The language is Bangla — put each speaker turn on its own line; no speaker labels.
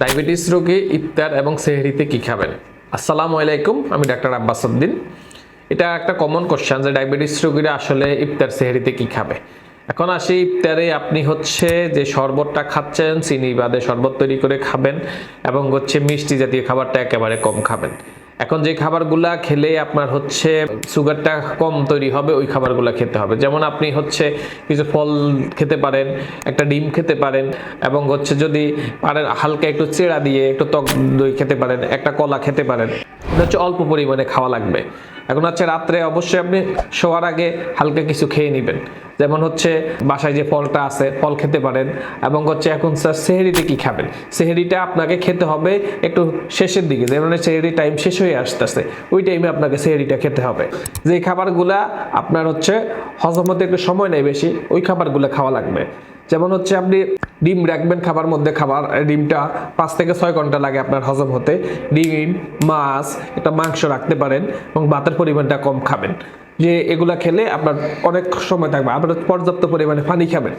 ডায়াবেটিস রোগী ইফতার এবং সেহরিতে কি খাবেন? আসসালামু আলাইকুম, আমি ডাক্তার আব্বাস উদ্দিন। এটা একটা কমন কোশ্চেন যে ডায়াবেটিস রোগীরা আসলে ইফতার সেহরিতে কি খাবে। এখন আসি ইফতারে আপনি হচ্ছে যে শরবতটা খাচ্ছেন, চিনি বাদে শরবত তৈরি করে খাবেন এবং হচ্ছে মিষ্টি জাতীয় খাবারটা একেবারে কম খাবেন। এখন যে খাবারগুলা খেলে আপনার হচ্ছে সুগারটা কম তৈরি হবে ওই খাবারগুলো খেতে হবে। যেমন আপনি হচ্ছে কিছু ফল খেতে পারেন, একটা ডিম খেতে পারেন এবং হচ্ছে যদি পারেন হালকা একটু চেড়া দিয়ে একটু টক দই খেতে পারেন, একটা কলা খেতে পারেন। এটা হচ্ছে অল্প পরিমাণে খাওয়া লাগবে। এখন হচ্ছে রাত্রে অবশ্যই আপনি শোয়ার আগে হালকা কিছু খেয়ে নেবেন। যেমন হচ্ছে বাসায় যে ফলটা আছে ফল খেতে পারেন এবং হচ্ছে এখন স্যার সেহরিতে কি খাবেন? সেহরিটা আপনাকে খেতে হবে একটু শেষের দিকে, যেমন সেহরি টাইম শেষ হয়ে আসতেছে ওই টাইমে আপনাকে সেহরিটা খেতে হবে। যে খাবারগুলা আপনার হচ্ছে হজম হতে একটু সময় নেয় বেশি ওই খাবারগুলো খাওয়া লাগবে। যেমন হচ্ছে আপনি ডিম রাখবেন খাবার মধ্যে, ডিমটা 5 থেকে 6 ঘন্টা লাগে আপনার হজম হতে। ডিম, মাছ, একটা মাংস রাখতে পারেন এবং ভাতের পরিমাণটা কম খাবেন। যে এগুলা খেলে আপনার অনেক সময় থাকবে। আপনার পর্যাপ্ত পরিমাণে পানি খাবেন।